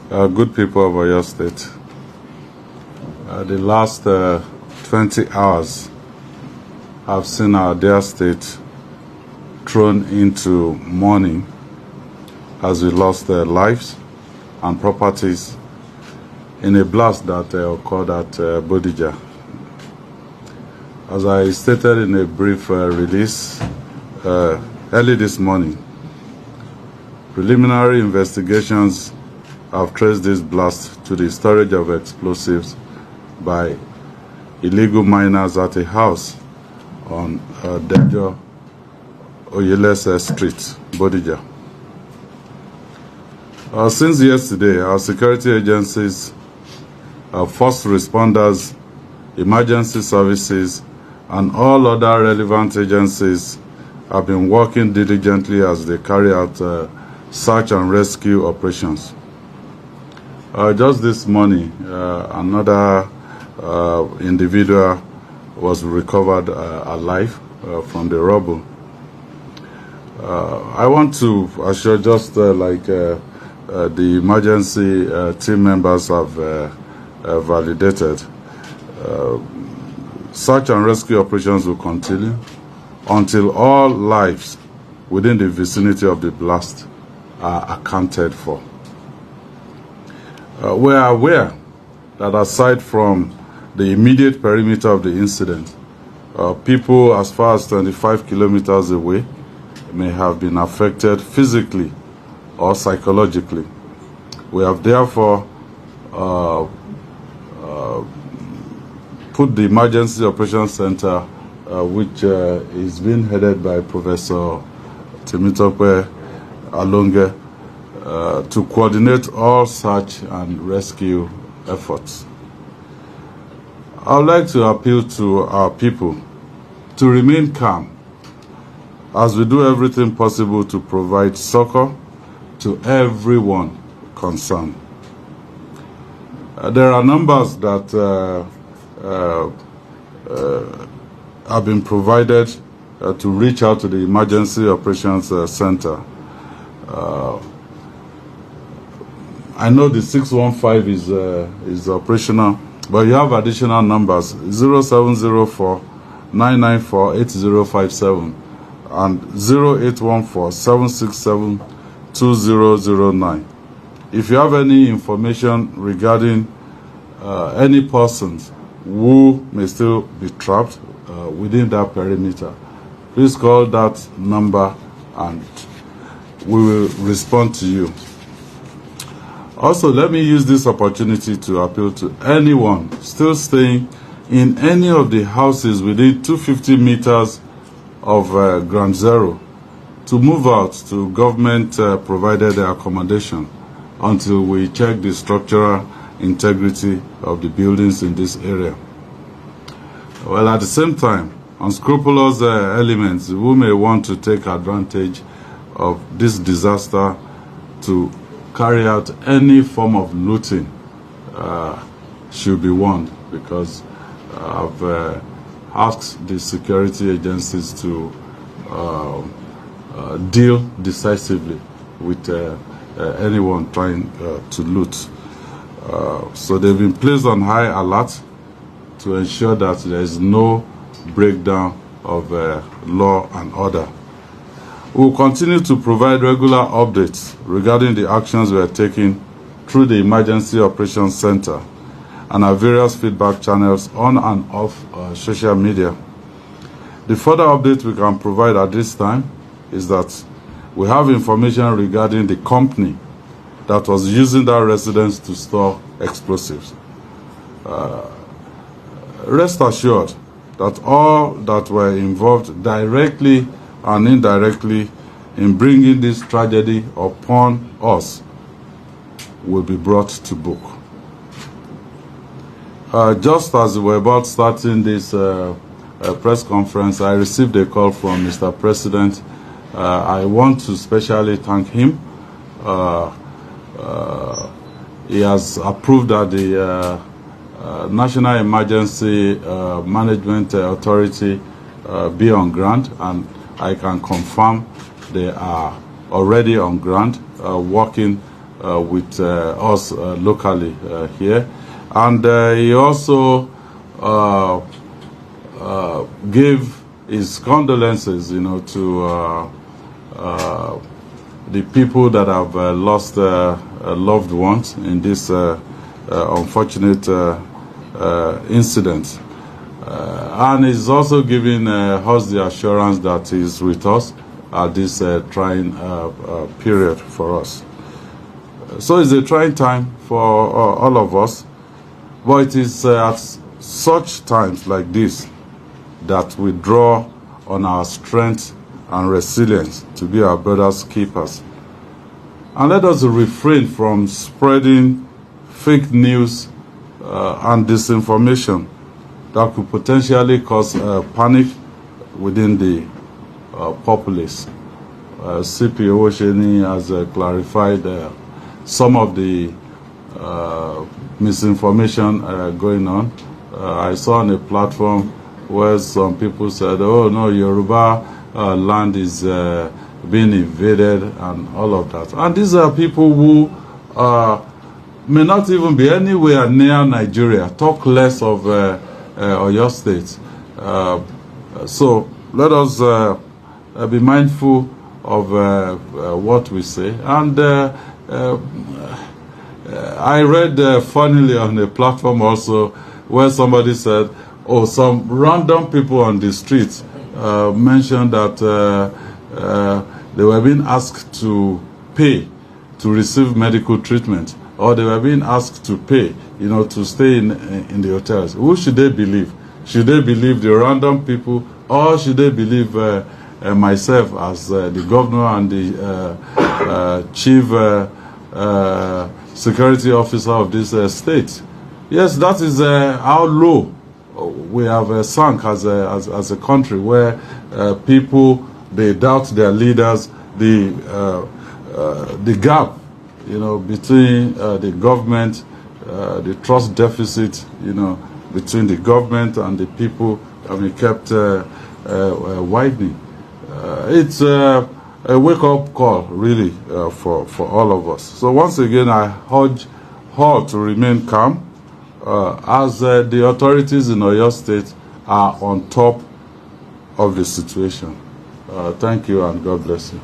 Good people of Oyo State, the last 20 hours have seen our dear state thrown into mourning as we lost their lives and properties in a blast that occurred at Bodija. As I stated in a brief release early this morning, preliminary investigations have traced this blast to the storage of explosives by illegal miners at a house on Dejo Oyelese Street, Bodija. Since yesterday, our security agencies, first responders, emergency services, and all other relevant agencies have been working diligently as they carry out search and rescue operations. Just this morning, another individual was recovered alive from the rubble. I want to assure, just like the emergency team members have validated, search and rescue operations will continue until all lives within the vicinity of the blast are accounted for. We are aware that aside from the immediate perimeter of the incident, people as far as 25 kilometers away may have been affected physically or psychologically. We have therefore put the Emergency Operations Center, which is being headed by Professor Temitope Alonge, to coordinate all search and rescue efforts. I would like to appeal to our people to remain calm as we do everything possible to provide succor to everyone concerned. There are numbers that have been provided to reach out to the Emergency Operations Center. I know the 615 is operational, but you have additional numbers: 0704 994 8057 and 0814 767 2009. If you have any information regarding any persons who may still be trapped within that perimeter, please call that number and we will respond to you. Also, let me use this opportunity to appeal to anyone still staying in any of the houses within 250 meters of Ground Zero to move out to government provided accommodation until we check the structural integrity of the buildings in this area. Well, at the same time, unscrupulous elements who may want to take advantage of this disaster to carry out any form of looting should be warned, because I've asked the security agencies to deal decisively with anyone trying to loot. So they've been placed on high alert to ensure that there is no breakdown of law and order. We will continue to provide regular updates regarding the actions we are taking through the Emergency Operations Center and our various feedback channels on and off social media. The further update we can provide at this time is that we have information regarding the company that was using that residence to store explosives. Rest assured that all that were involved directly and indirectly in bringing this tragedy upon us will be brought to book. Just as we were about starting this press conference, I received a call from Mr. President. I want to specially thank him. He has approved that the National Emergency Management Authority be on ground, and I can confirm they are already on ground, working with us locally here. And he also gave his condolences, to the people that have lost loved ones in this unfortunate incident. And he's also giving us the assurance that he's with us at this trying period for us. So it's a trying time for all of us, but it is at such times like this that we draw on our strength and resilience to be our brother's keepers. And let us refrain from spreading fake news and disinformation that could potentially cause panic within the populace. CP Owosheni has clarified some of the misinformation going on. I saw on a platform where some people said, oh no, Yoruba land is being invaded and all of that. And these are people who may not even be anywhere near Nigeria, talk less of Oyo State. So let us be mindful of what we say. And I read funnily on a platform also where somebody said, oh, some random people on the street mentioned that they were being asked to pay to receive medical treatment, or they were being asked to pay, to stay in the hotels. Who should they believe? Should they believe the random people, or should they believe myself as the governor and the chief security officer of this state? Yes, that is how low we have sunk as a country, where people, they doubt their leaders. The gap, between the government, the trust deficit, between the government and the people, kept widening. It's a wake-up call, really, for all of us. So once again, I urge all to remain calm, as the authorities in Oyo State are on top of the situation. Thank you, and God bless you.